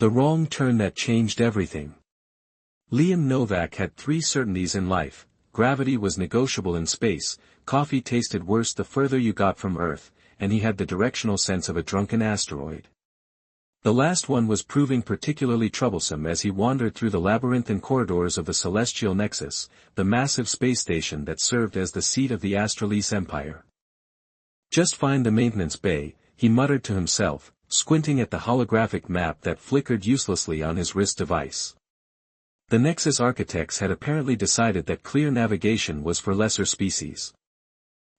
The wrong turn that changed everything. Liam Novak had three certainties in life: gravity was negotiable in space, coffee tasted worse the further you got from Earth, and he had the directional sense of a drunken asteroid. The last one was proving particularly troublesome as he wandered through the labyrinthine corridors of the Celestial Nexus, the massive space station that served as the seat of the Astralis Empire. Just find the maintenance bay, he muttered to himself, squinting at the holographic map that flickered uselessly on his wrist device. The Nexus architects had apparently decided that clear navigation was for lesser species.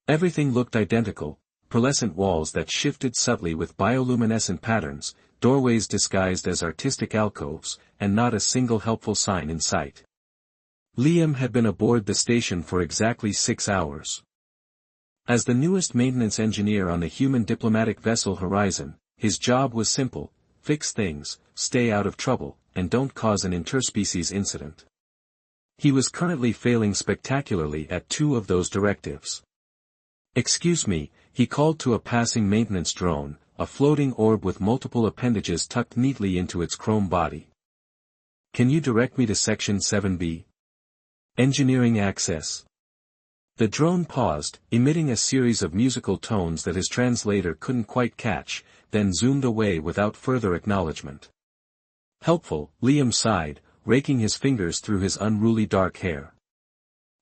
Everything looked identical: pearlescent walls that shifted subtly with bioluminescent patterns, doorways disguised as artistic alcoves, and not a single helpful sign in sight. Liam had been aboard the station for exactly 6 hours. As the newest maintenance engineer on the human diplomatic vessel Horizon, his job was simple: fix things, stay out of trouble, and don't cause an interspecies incident. He was currently failing spectacularly at 2 of those directives. "Excuse me," he called to a passing maintenance drone, a floating orb with multiple appendages tucked neatly into its chrome body. "Can you direct me to Section 7B? Engineering access." The drone paused, emitting a series of musical tones that his translator couldn't quite catch, then zoomed away without further acknowledgement. "Helpful," Liam sighed, raking his fingers through his unruly dark hair.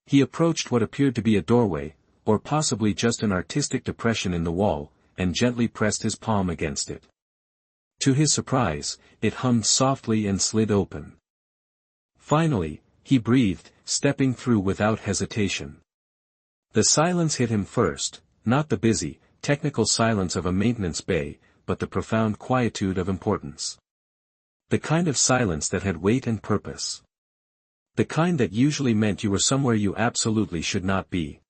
He approached what appeared to be a doorway, or possibly just an artistic depression in the wall, and gently pressed his palm against it. To his surprise, it hummed softly and slid open. Finally, he breathed, stepping through without hesitation. The silence hit him first, not the busy, technical silence of a maintenance bay, but the profound quietude of importance. The kind of silence that had weight and purpose. The kind that usually meant you were somewhere you absolutely should not be.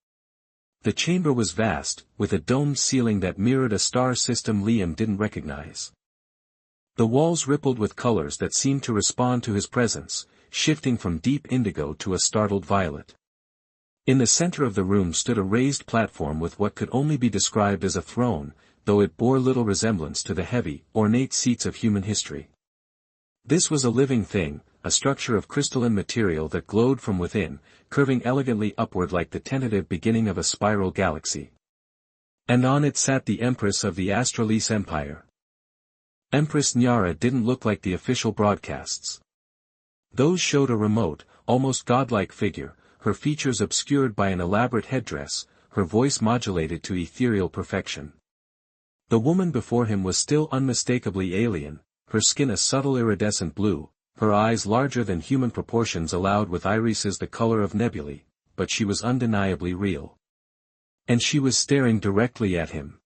The chamber was vast, with a domed ceiling that mirrored a star system Liam didn't recognize. The walls rippled with colors that seemed to respond to his presence, shifting from deep indigo to a startled violet. In the center of the room stood a raised platform with what could only be described as a throne, though it bore little resemblance to the heavy, ornate seats of human history. This was a living thing, a structure of crystalline material that glowed from within, curving elegantly upward like the tentative beginning of a spiral galaxy. And on it sat the Empress of the Astralis Empire. Empress Nyara didn't look like the official broadcasts. Those showed a remote, almost godlike figure, her features obscured by an elaborate headdress, her voice modulated to ethereal perfection. The woman before him was still unmistakably alien, her skin a subtle iridescent blue, her eyes larger than human proportions allowed with irises the color of nebulae, but she was undeniably real. And she was staring directly at him.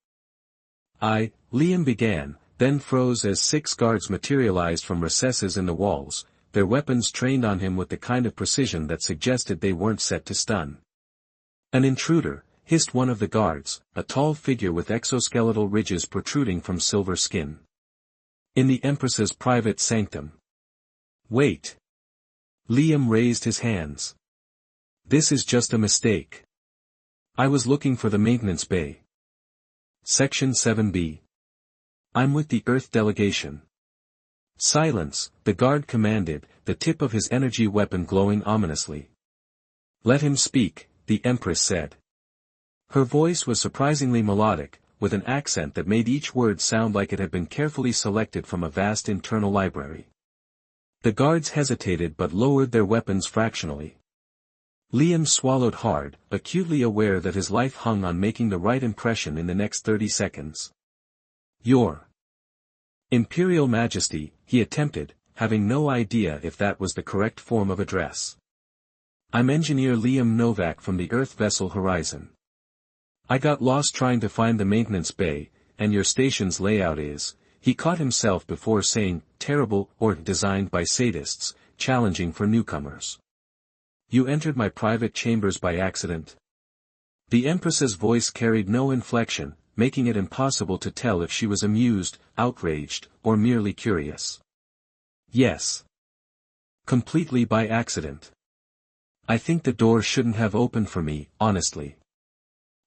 Liam began, then froze as 6 guards materialized from recesses in the walls, their weapons trained on him with the kind of precision that suggested they weren't set to stun. "An intruder," hissed one of the guards, a tall figure with exoskeletal ridges protruding from silver skin. "In the Empress's private sanctum." "Wait." Liam raised his hands. "This is just a mistake. I was looking for the maintenance bay. Section 7B. I'm with the Earth delegation." "Silence," the guard commanded, the tip of his energy weapon glowing ominously. "Let him speak," the Empress said. Her voice was surprisingly melodic, with an accent that made each word sound like it had been carefully selected from a vast internal library. The guards hesitated but lowered their weapons fractionally. Liam swallowed hard, acutely aware that his life hung on making the right impression in the next 30 seconds. "Your Imperial Majesty," he attempted, having no idea if that was the correct form of address. "I'm Engineer Liam Novak from the Earth vessel Horizon. I got lost trying to find the maintenance bay, and your station's layout is," he caught himself before saying, "terrible or designed by sadists, challenging for newcomers. You entered my private chambers by accident." The Empress's voice carried no inflection, making it impossible to tell if she was amused, outraged, or merely curious. "Yes. Completely by accident. I think the door shouldn't have opened for me, honestly.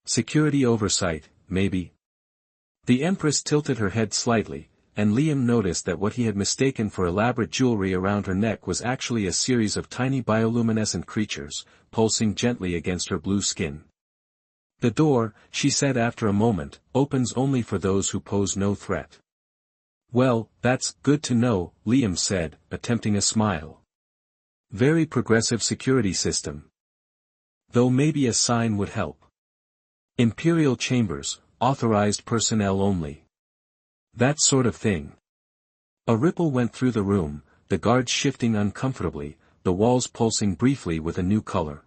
Security oversight, maybe." The Empress tilted her head slightly, and Liam noticed that what he had mistaken for elaborate jewelry around her neck was actually a series of tiny bioluminescent creatures, pulsing gently against her blue skin. "The door," she said after a moment, "opens only for those who pose no threat." "Well, that's good to know," Liam said, attempting a smile. "Very progressive security system. Though maybe a sign would help. Imperial chambers, authorized personnel only. That sort of thing." A ripple went through the room, the guards shifting uncomfortably, the walls pulsing briefly with a new color.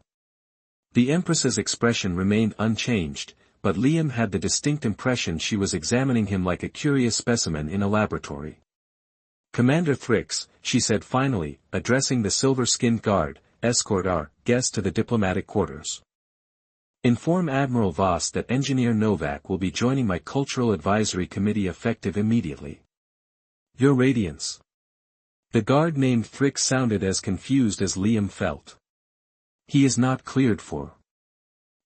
The Empress's expression remained unchanged, but Liam had the distinct impression she was examining him like a curious specimen in a laboratory. "Commander Thrix," she said finally, addressing the silver-skinned guard, "escort our guest to the diplomatic quarters. Inform Admiral Voss that Engineer Novak will be joining my Cultural Advisory Committee effective immediately. Your Radiance." The guard named Thrix sounded as confused as Liam felt. "He is not cleared for."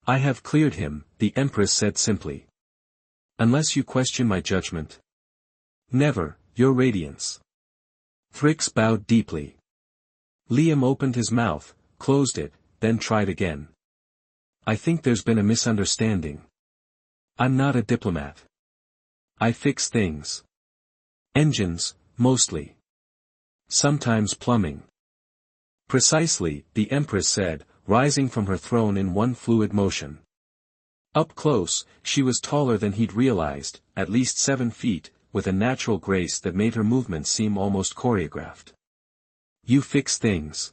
"I have cleared him," the Empress said simply. "Unless you question my judgment." "Never, Your Radiance." Thrix bowed deeply. Liam opened his mouth, closed it, then tried again. "I think there's been a misunderstanding. I'm not a diplomat. I fix things. Engines, mostly. Sometimes plumbing." "Precisely," the Empress said, rising from her throne in one fluid motion. Up close, she was taller than he'd realized, at least 7 feet, with a natural grace that made her movements seem almost choreographed. "You fix things.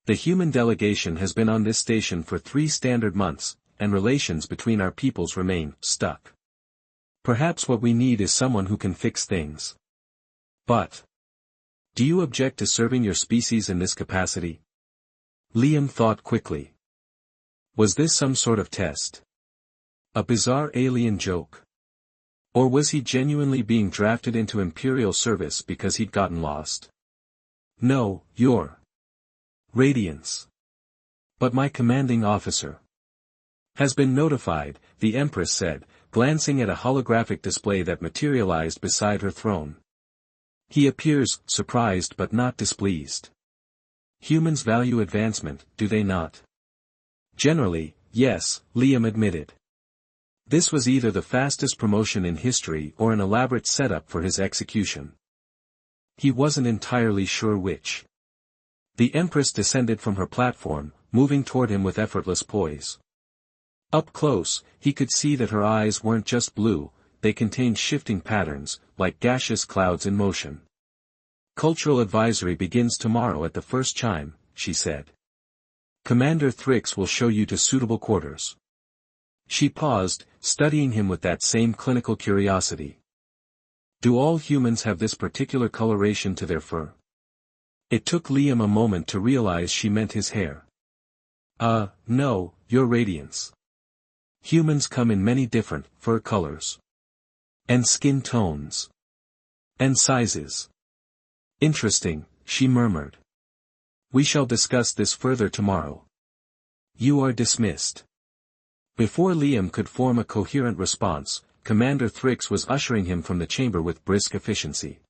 The human delegation has been on this station for 3 standard months, and relations between our peoples remain stuck. Perhaps what we need is someone who can fix things. But do you object to serving your species in this capacity?" Liam thought quickly. Was this some sort of test? A bizarre alien joke? Or was he genuinely being drafted into Imperial service because he'd gotten lost? "No, Your Radiance. But my commanding officer has been notified," the Empress said, glancing at a holographic display that materialized beside her throne. "He appears surprised but not displeased. Humans value advancement, do they not?" "Generally, yes," Liam admitted. This was either the fastest promotion in history or an elaborate setup for his execution. He wasn't entirely sure which. The Empress descended from her platform, moving toward him with effortless poise. Up close, he could see that her eyes weren't just blue, they contained shifting patterns, like gaseous clouds in motion. "Cultural advisory begins tomorrow at the first chime," she said. "Commander Thrix will show you to suitable quarters." She paused, studying him with that same clinical curiosity. "Do all humans have this particular coloration to their fur?" It took Liam a moment to realize she meant his hair. No, Your Radiance. Humans come in many different fur colors. And skin tones. And sizes. Interesting, she murmured. "We shall discuss this further tomorrow. You are dismissed." Before Liam could form a coherent response, Commander Thrix was ushering him from the chamber with brisk efficiency.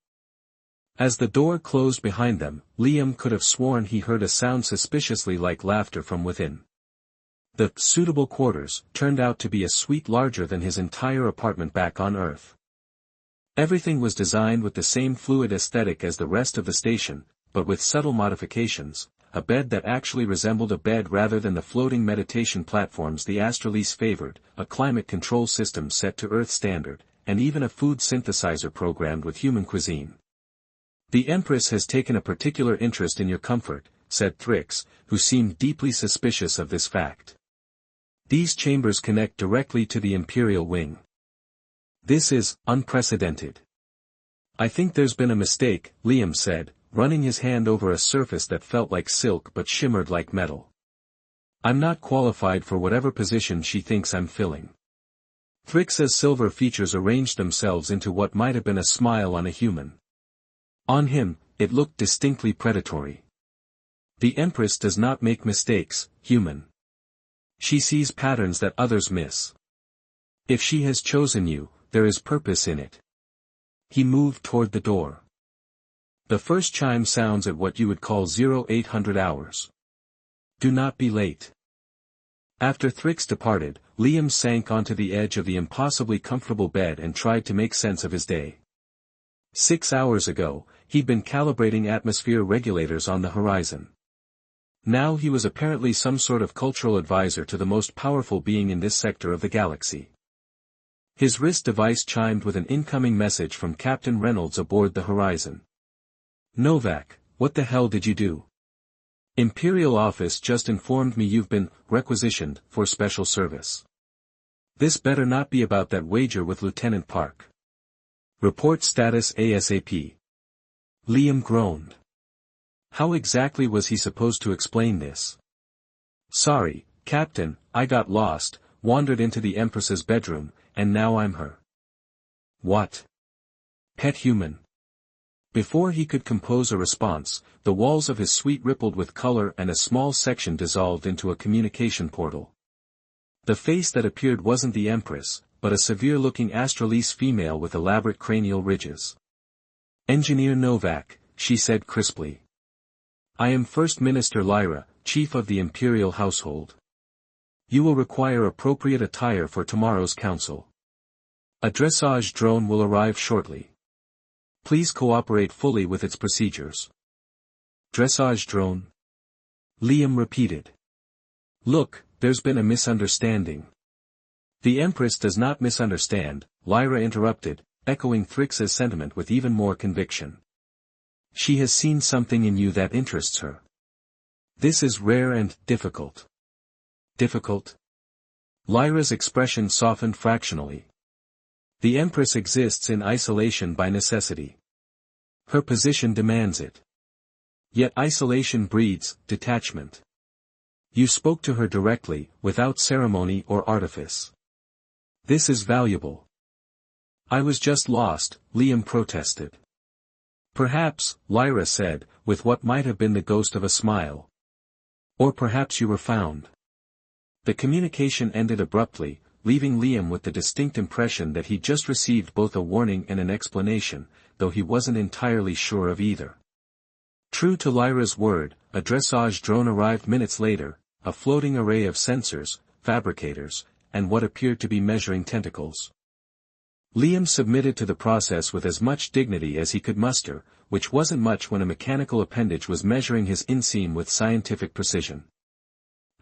As the door closed behind them, Liam could have sworn he heard a sound suspiciously like laughter from within. The suitable quarters turned out to be a suite larger than his entire apartment back on Earth. Everything was designed with the same fluid aesthetic as the rest of the station, but with subtle modifications, a bed that actually resembled a bed rather than the floating meditation platforms the Astralese favored, a climate control system set to Earth standard, and even a food synthesizer programmed with human cuisine. "The Empress has taken a particular interest in your comfort," said Thrix, who seemed deeply suspicious of this fact. "These chambers connect directly to the Imperial wing. This is unprecedented." "I think there's been a mistake," Liam said, running his hand over a surface that felt like silk but shimmered like metal. "I'm not qualified for whatever position she thinks I'm filling." Thrix's silver features arranged themselves into what might have been a smile on a human. On him, it looked distinctly predatory. "The Empress does not make mistakes, human. She sees patterns that others miss. If she has chosen you, there is purpose in it. He moved toward the door. The first chime sounds at what you would call 0800 hours. Do not be late. After Thrix departed, Liam sank onto the edge of the impossibly comfortable bed and tried to make sense of his day. 6 hours ago, he'd been calibrating atmosphere regulators on the horizon. Now he was apparently some sort of cultural advisor to the most powerful being in this sector of the galaxy. His wrist device chimed with an incoming message from Captain Reynolds aboard the Horizon. Novak, what the hell did you do? Imperial Office just informed me you've been requisitioned for special service. This better not be about that wager with Lieutenant Park. Report status ASAP. Liam groaned. How exactly was he supposed to explain this? Sorry, Captain, I got lost, wandered into the Empress's bedroom, and now I'm her. What? Pet human. Before he could compose a response, the walls of his suite rippled with color and a small section dissolved into a communication portal. The face that appeared wasn't the Empress, but a severe-looking Astralese female with elaborate cranial ridges. Engineer Novak, she said crisply. I am First Minister Lyra, Chief of the Imperial Household. You will require appropriate attire for tomorrow's council. A dressage drone will arrive shortly. Please cooperate fully with its procedures. Dressage drone? Liam repeated. Look, there's been a misunderstanding. The Empress does not misunderstand, Lyra interrupted, echoing Thrix's sentiment with even more conviction. She has seen something in you that interests her. This is rare and difficult. Difficult? Lyra's expression softened fractionally. The Empress exists in isolation by necessity. Her position demands it. Yet isolation breeds detachment. You spoke to her directly, without ceremony or artifice. This is valuable. I was just lost, Liam protested. Perhaps, Lyra said, with what might have been the ghost of a smile. Or perhaps you were found. The communication ended abruptly, leaving Liam with the distinct impression that he'd just received both a warning and an explanation, though he wasn't entirely sure of either. True to Lyra's word, a dressage drone arrived minutes later, a floating array of sensors, fabricators, and what appeared to be measuring tentacles. Liam submitted to the process with as much dignity as he could muster, which wasn't much when a mechanical appendage was measuring his inseam with scientific precision.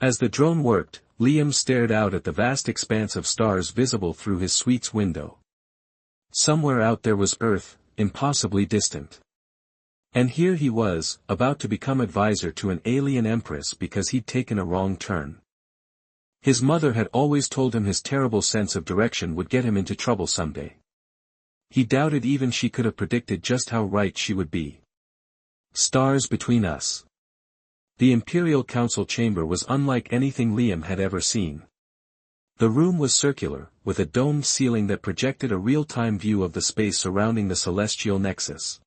As the drone worked, Liam stared out at the vast expanse of stars visible through his suite's window. Somewhere out there was Earth, impossibly distant. And here he was, about to become advisor to an alien Empress because he'd taken a wrong turn. His mother had always told him his terrible sense of direction would get him into trouble someday. He doubted even she could have predicted just how right she would be. Stars between us. The Imperial Council chamber was unlike anything Liam had ever seen. The room was circular, with a domed ceiling that projected a real-time view of the space surrounding the celestial nexus.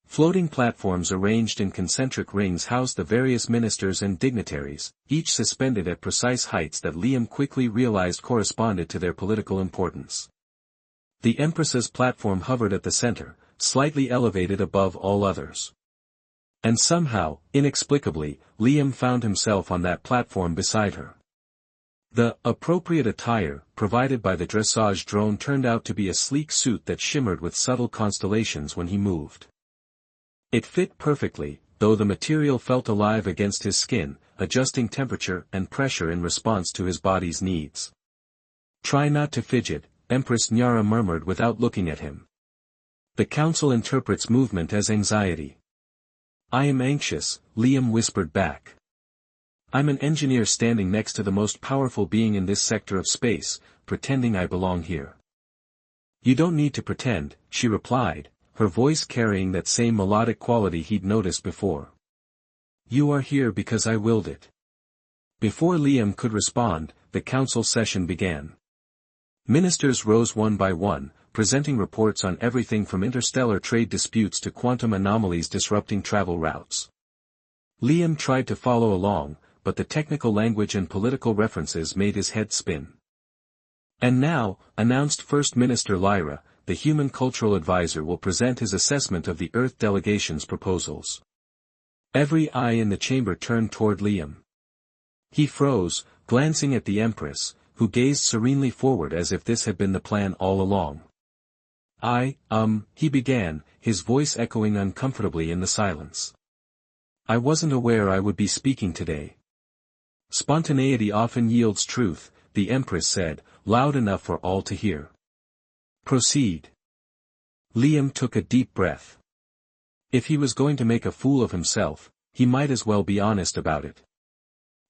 Floating platforms arranged in concentric rings housed the various ministers and dignitaries, each suspended at precise heights that Liam quickly realized corresponded to their political importance. The Empress's platform hovered at the center, slightly elevated above all others. And somehow, inexplicably, Liam found himself on that platform beside her. The appropriate attire provided by the dressage drone turned out to be a sleek suit that shimmered with subtle constellations when he moved. It fit perfectly, though the material felt alive against his skin, adjusting temperature and pressure in response to his body's needs. Try not to fidget, Empress Nyara murmured without looking at him. The council interprets movement as anxiety. I am anxious, Liam whispered back. I'm an engineer standing next to the most powerful being in this sector of space, pretending I belong here. You don't need to pretend, she replied, her voice carrying that same melodic quality he'd noticed before. You are here because I willed it. Before Liam could respond, the council session began. Ministers rose one by one, presenting reports on everything from interstellar trade disputes to quantum anomalies disrupting travel routes. Liam tried to follow along, but the technical language and political references made his head spin. And now, announced First Minister Lyra, the human cultural advisor will present his assessment of the Earth delegation's proposals. Every eye in the chamber turned toward Liam. He froze, glancing at the Empress, who gazed serenely forward as if this had been the plan all along. He began, his voice echoing uncomfortably in the silence. I wasn't aware I would be speaking today. Spontaneity often yields truth, the Empress said, loud enough for all to hear. Proceed. Liam took a deep breath. If he was going to make a fool of himself, he might as well be honest about it.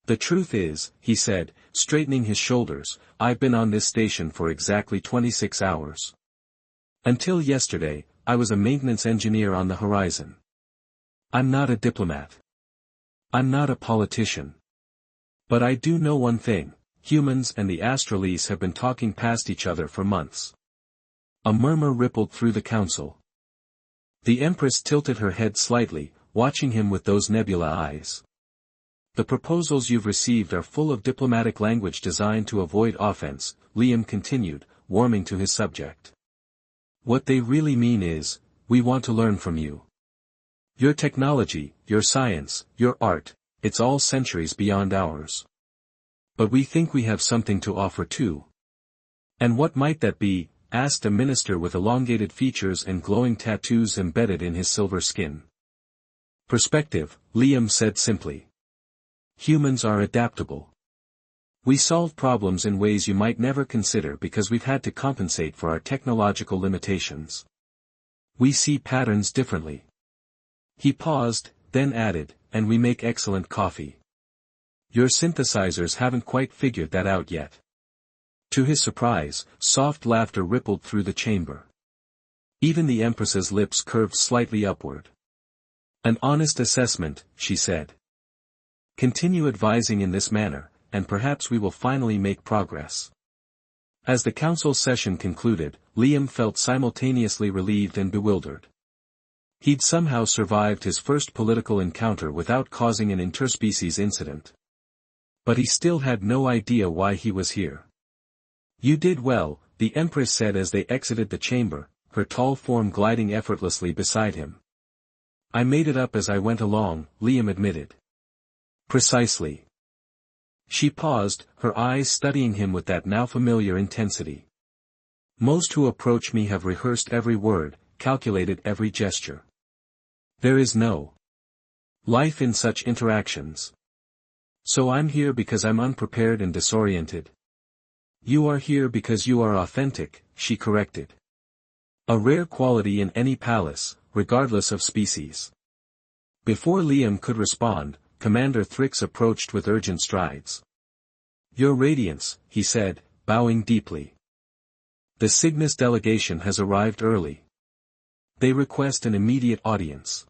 The truth is, he said, straightening his shoulders, I've been on this station for exactly 26 hours. Until yesterday, I was a maintenance engineer on the horizon. I'm not a diplomat. I'm not a politician. But I do know one thing, humans and the Astralease have been talking past each other for months. A murmur rippled through the council. The Empress tilted her head slightly, watching him with those nebula eyes. The proposals you've received are full of diplomatic language designed to avoid offense, Liam continued, warming to his subject. What they really mean is, we want to learn from you. Your technology, your science, your art, it's all centuries beyond ours. But we think we have something to offer too. And what might that be? Asked a minister with elongated features and glowing tattoos embedded in his silver skin. Perspective, Liam said simply. Humans are adaptable. We solve problems in ways you might never consider because we've had to compensate for our technological limitations. We see patterns differently. He paused, then added, and we make excellent coffee. Your synthesizers haven't quite figured that out yet. To his surprise, soft laughter rippled through the chamber. Even the Empress's lips curved slightly upward. An honest assessment, she said. Continue advising in this manner, and perhaps we will finally make progress. As the council session concluded, Liam felt simultaneously relieved and bewildered. He'd somehow survived his first political encounter without causing an interspecies incident. But he still had no idea why he was here. You did well, the Empress said as they exited the chamber, her tall form gliding effortlessly beside him. I made it up as I went along, Liam admitted. Precisely. She paused, her eyes studying him with that now familiar intensity. Most who approach me have rehearsed every word, calculated every gesture. There is no life in such interactions. So I'm here because I'm unprepared and disoriented. You are here because you are authentic, she corrected. A rare quality in any palace, regardless of species. Before Liam could respond, Commander Thrix approached with urgent strides. Your Radiance, he said, bowing deeply. The Cygnus delegation has arrived early. They request an immediate audience.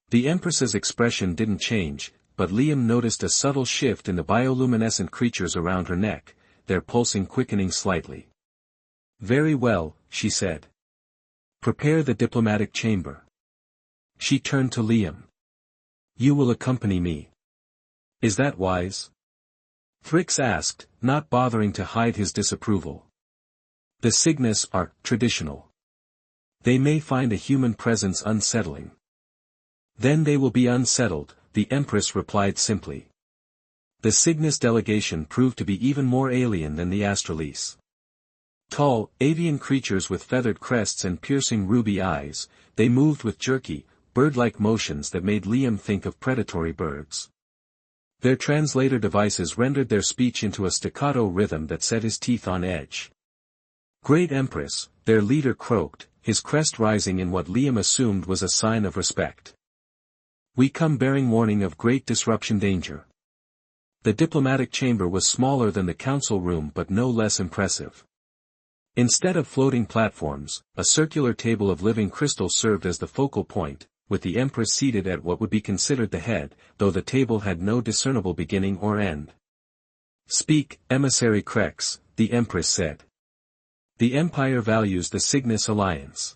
The Empress's expression didn't change, but Liam noticed a subtle shift in the bioluminescent creatures around her neck, their pulsing quickening slightly. Very well, she said. Prepare the diplomatic chamber. She turned to Liam. You will accompany me. Is that wise? Thrix asked, not bothering to hide his disapproval. The Cygnus are traditional. They may find a human presence unsettling. Then they will be unsettled, the Empress replied simply. The Cygnus delegation proved to be even more alien than the Astralease. Tall, avian creatures with feathered crests and piercing ruby eyes, they moved with jerky, bird-like motions that made Liam think of predatory birds. Their translator devices rendered their speech into a staccato rhythm that set his teeth on edge. Great Empress, their leader croaked, his crest rising in what Liam assumed was a sign of respect. We come bearing warning of great disruption danger. The diplomatic chamber was smaller than the council room but no less impressive. Instead of floating platforms, a circular table of living crystal served as the focal point, with the Empress seated at what would be considered the head, though the table had no discernible beginning or end. Speak, Emissary Krex, the Empress said. The Empire values the Cygnus alliance.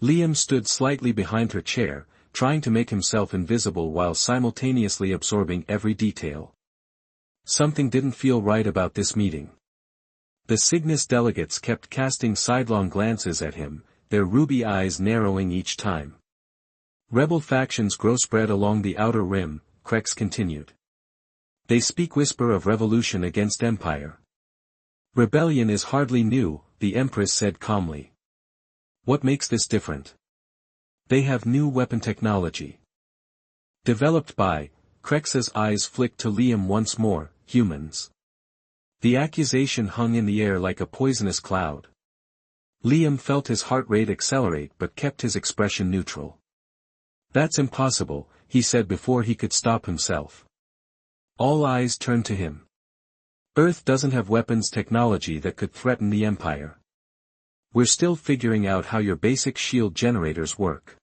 Liam stood slightly behind her chair, trying to make himself invisible while simultaneously absorbing every detail. Something didn't feel right about this meeting. The Cygnus delegates kept casting sidelong glances at him, their ruby eyes narrowing each time. Rebel factions grow spread along the outer rim, Krex continued. They speak whisper of revolution against empire. Rebellion is hardly new, the Empress said calmly. What makes this different? They have new weapon technology. Developed by, Krex's eyes flicked to Liam once more, humans. The accusation hung in the air like a poisonous cloud. Liam felt his heart rate accelerate but kept his expression neutral. That's impossible, he said before he could stop himself. All eyes turned to him. Earth doesn't have weapons technology that could threaten the Empire. We're still figuring out how your basic shield generators work.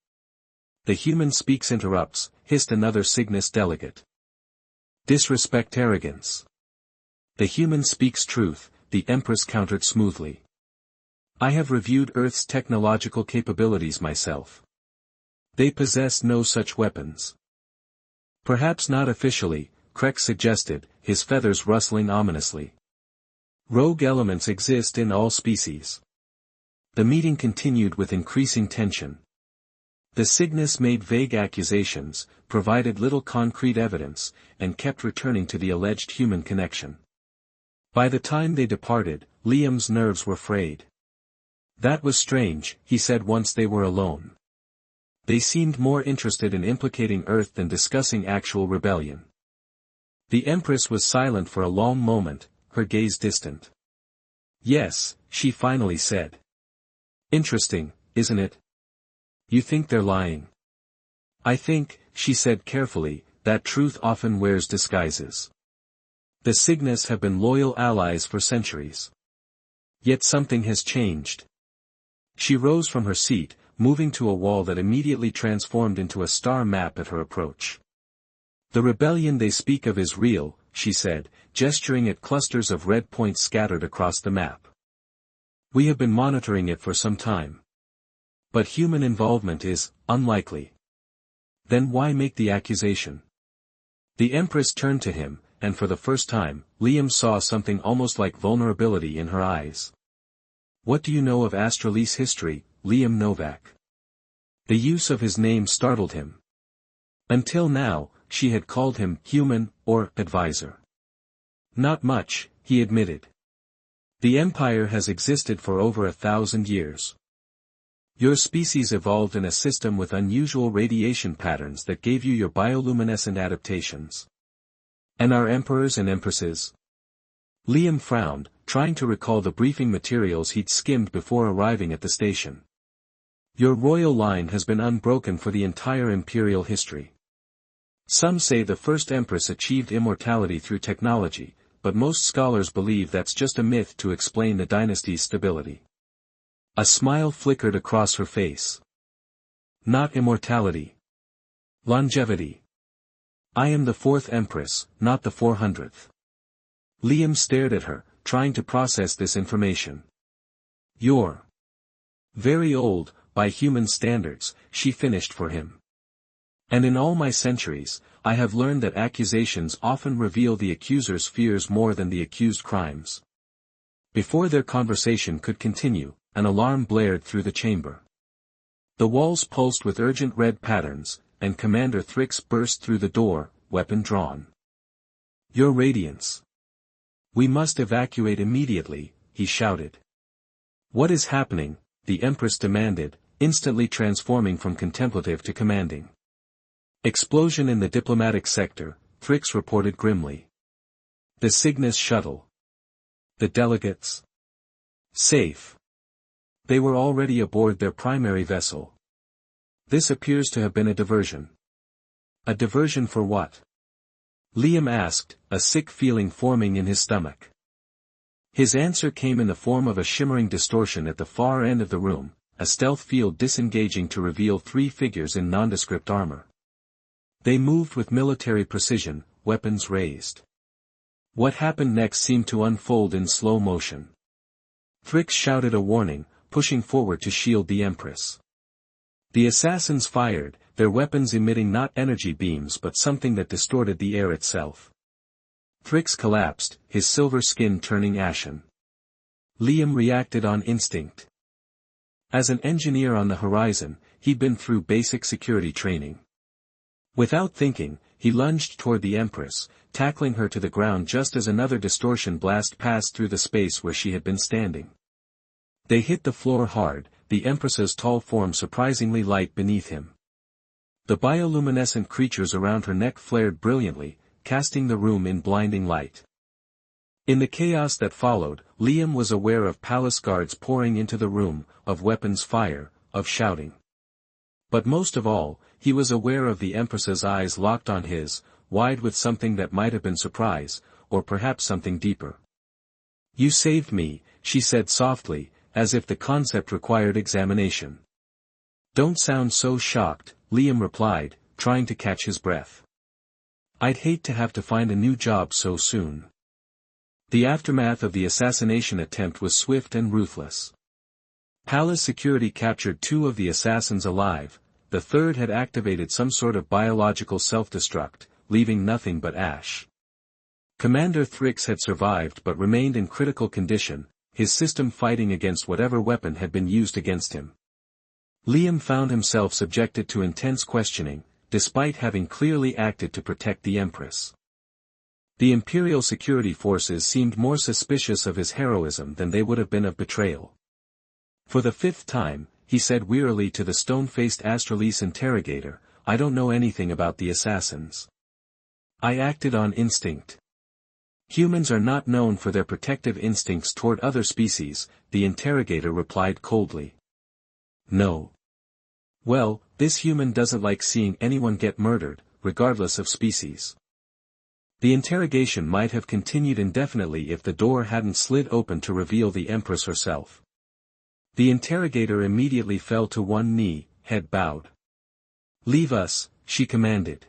The human speaks interrupts, hissed another Cygnus delegate. Disrespect arrogance. The human speaks truth, the Empress countered smoothly. I have reviewed Earth's technological capabilities myself. They possess no such weapons. Perhaps not officially, Krex suggested, his feathers rustling ominously. Rogue elements exist in all species. The meeting continued with increasing tension. The Cygnus made vague accusations, provided little concrete evidence, and kept returning to the alleged human connection. By the time they departed, Liam's nerves were frayed. That was strange, he said once they were alone. They seemed more interested in implicating Earth than discussing actual rebellion. The Empress was silent for a long moment, her gaze distant. Yes, she finally said. Interesting, isn't it? You think they're lying? I think, she said carefully, that truth often wears disguises. The Cygnus have been loyal allies for centuries. Yet something has changed. She rose from her seat, moving to a wall that immediately transformed into a star map at her approach. The rebellion they speak of is real, she said, gesturing at clusters of red points scattered across the map. We have been monitoring it for some time. But human involvement is unlikely. Then why make the accusation? The Empress turned to him, and for the first time, Liam saw something almost like vulnerability in her eyes. What do you know of Astralease history, Liam Novak? The use of his name startled him. Until now, she had called him human, or advisor. Not much, he admitted. The Empire has existed for over 1,000 years. Your species evolved in a system with unusual radiation patterns that gave you your bioluminescent adaptations. And our emperors and empresses? Liam frowned, trying to recall the briefing materials he'd skimmed before arriving at the station. Your royal line has been unbroken for the entire imperial history. Some say the first empress achieved immortality through technology, but most scholars believe that's just a myth to explain the dynasty's stability. A smile flickered across her face. Not immortality. Longevity. I am the 4th empress, not the 400th. Liam stared at her, trying to process this information. You're very old, by human standards, she finished for him. And in all my centuries, I have learned that accusations often reveal the accuser's fears more than the accused crimes. Before their conversation could continue, an alarm blared through the chamber. The walls pulsed with urgent red patterns, and Commander Thrix burst through the door, weapon drawn. Your Radiance. We must evacuate immediately, he shouted. What is happening? The Empress demanded, instantly transforming from contemplative to commanding. Explosion in the diplomatic sector, Thrix reported grimly. The Cygnus shuttle. The delegates. Safe. They were already aboard their primary vessel. This appears to have been a diversion. A diversion for what? Liam asked, a sick feeling forming in his stomach. His answer came in the form of a shimmering distortion at the far end of the room, a stealth field disengaging to reveal 3 figures in nondescript armor. They moved with military precision, weapons raised. What happened next seemed to unfold in slow motion. Thrix shouted a warning, pushing forward to shield the Empress. The assassins fired, their weapons emitting not energy beams but something that distorted the air itself. Thrix collapsed, his silver skin turning ashen. Liam reacted on instinct. As an engineer on the horizon, he'd been through basic security training. Without thinking, he lunged toward the Empress, tackling her to the ground just as another distortion blast passed through the space where she had been standing. They hit the floor hard, the Empress's tall form surprisingly light beneath him. The bioluminescent creatures around her neck flared brilliantly, casting the room in blinding light. In the chaos that followed, Liam was aware of palace guards pouring into the room, of weapons fire, of shouting. But most of all, he was aware of the Empress's eyes locked on his, wide with something that might have been surprise, or perhaps something deeper. "You saved me," she said softly, as if the concept required examination. "Don't sound so shocked," Liam replied, trying to catch his breath. "I'd hate to have to find a new job so soon." The aftermath of the assassination attempt was swift and ruthless. Palace security captured 2 of the assassins alive, the third had activated some sort of biological self-destruct, leaving nothing but ash. Commander Thrix had survived but remained in critical condition, his system fighting against whatever weapon had been used against him. Liam found himself subjected to intense questioning, despite having clearly acted to protect the Empress. The Imperial security forces seemed more suspicious of his heroism than they would have been of betrayal. For the 5th time, he said wearily to the stone-faced Astralese interrogator, "I don't know anything about the assassins. I acted on instinct." "Humans are not known for their protective instincts toward other species," the interrogator replied coldly. "No. Well, this human doesn't like seeing anyone get murdered, regardless of species." The interrogation might have continued indefinitely if the door hadn't slid open to reveal the Empress herself. The interrogator immediately fell to one knee, head bowed. "Leave us," she commanded.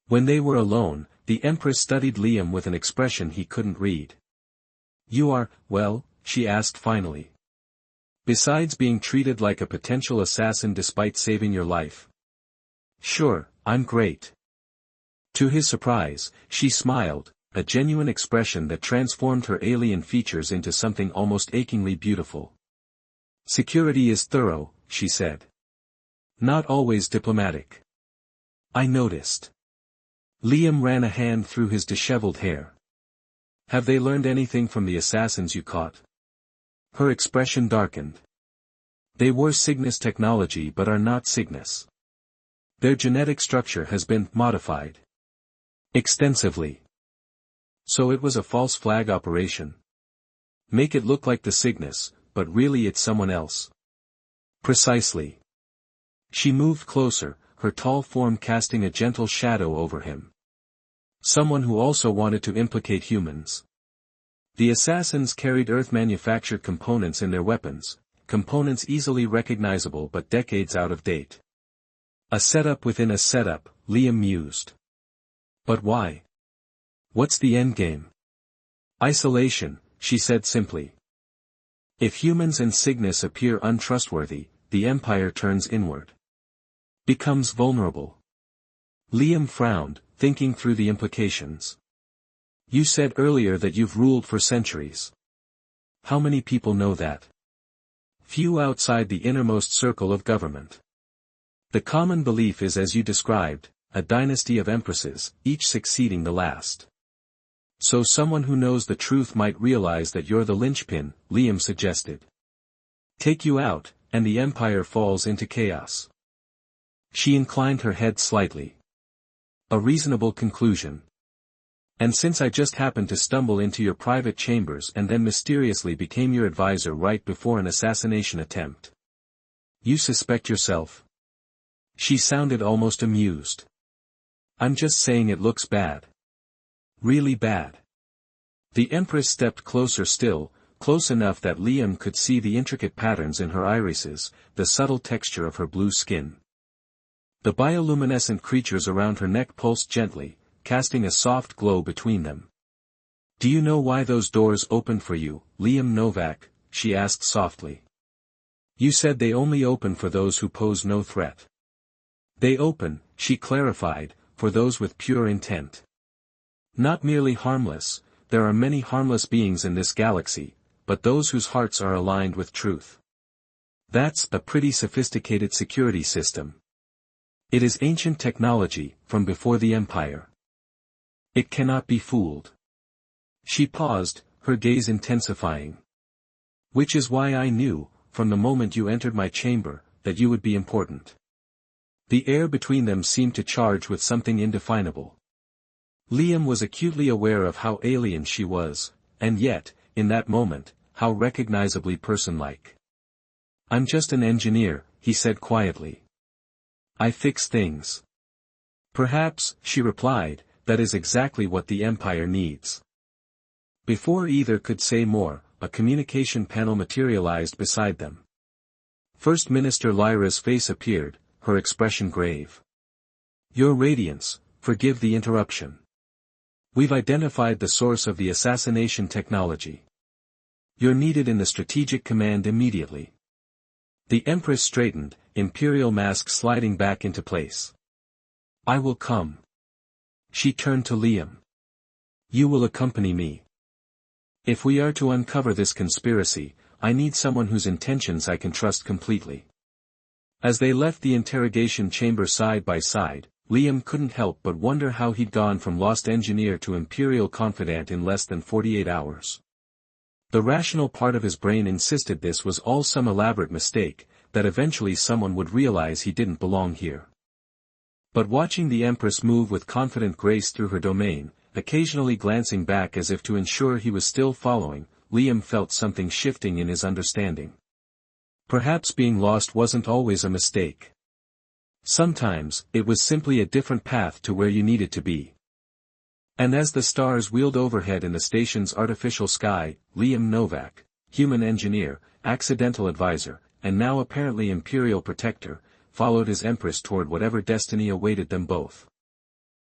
When they were alone, the Empress studied Liam with an expression he couldn't read. "You are, well?" she asked finally. "Besides being treated like a potential assassin despite saving your life?" "Sure, I'm great." To his surprise, she smiled, a genuine expression that transformed her alien features into something almost achingly beautiful. "Security is thorough," she said. "Not always diplomatic." "I noticed." Liam ran a hand through his disheveled hair. "Have they learned anything from the assassins you caught?" Her expression darkened. "They were Cygnus technology but are not Cygnus. Their genetic structure has been modified extensively. So it was a false flag operation. Make it look like the Cygnus, but really it's someone else." "Precisely." She moved closer, her tall form casting a gentle shadow over him. "Someone who also wanted to implicate humans. The assassins carried Earth-manufactured components in their weapons, components easily recognizable but decades out of date. A setup within a setup," Liam mused. "But why? What's the endgame?" "Isolation," she said simply. "If humans and Cygnus appear untrustworthy, the Empire turns inward. Becomes vulnerable." Liam frowned, thinking through the implications. "You said earlier that you've ruled for centuries. How many people know that?" "Few outside the innermost circle of government. The common belief is as you described, a dynasty of empresses, each succeeding the last. So someone who knows the truth might realize that you're the linchpin," Liam suggested. "Take you out, and the Empire falls into chaos." She inclined her head slightly. "A reasonable conclusion. And since I just happened to stumble into your private chambers and then mysteriously became your advisor right before an assassination attempt. You suspect yourself?" She sounded almost amused. "I'm just saying it looks bad. Really bad." The Empress stepped closer still, close enough that Liam could see the intricate patterns in her irises, the subtle texture of her blue skin. The bioluminescent creatures around her neck pulsed gently, casting a soft glow between them. "Do you know why those doors opened for you, Liam Novak?" she asked softly. "You said they only open for those who pose no threat." "They open," she clarified, "for those with pure intent. Not merely harmless, there are many harmless beings in this galaxy, but those whose hearts are aligned with truth. That's a pretty sophisticated security system. It is ancient technology, from before the Empire. It cannot be fooled. She paused, her gaze intensifying. Which is why I knew, from the moment you entered my chamber, that you would be important. The air between them seemed to charge with something indefinable. Liam was acutely aware of how alien she was, and yet, in that moment, how recognizably person-like. "I'm just an engineer," he said quietly. "I fix things." "Perhaps," she replied, "that is exactly what the Empire needs." Before either could say more, a communication panel materialized beside them. First Minister Lyra's face appeared, her expression grave. "Your Radiance, forgive the interruption. We've identified the source of the assassination technology. You're needed in the strategic command immediately." The Empress straightened, imperial mask sliding back into place. "I will come." She turned to Liam. "You will accompany me. If we are to uncover this conspiracy, I need someone whose intentions I can trust completely." As they left the interrogation chamber side by side, Liam couldn't help but wonder how he'd gone from lost engineer to imperial confidant in less than 48 hours. The rational part of his brain insisted this was all some elaborate mistake, that eventually someone would realize he didn't belong here. But watching the Empress move with confident grace through her domain, occasionally glancing back as if to ensure he was still following, Liam felt something shifting in his understanding. Perhaps being lost wasn't always a mistake. Sometimes, it was simply a different path to where you needed to be. And as the stars wheeled overhead in the station's artificial sky, Liam Novak, human engineer, accidental advisor, and now apparently imperial protector, followed his Empress toward whatever destiny awaited them both.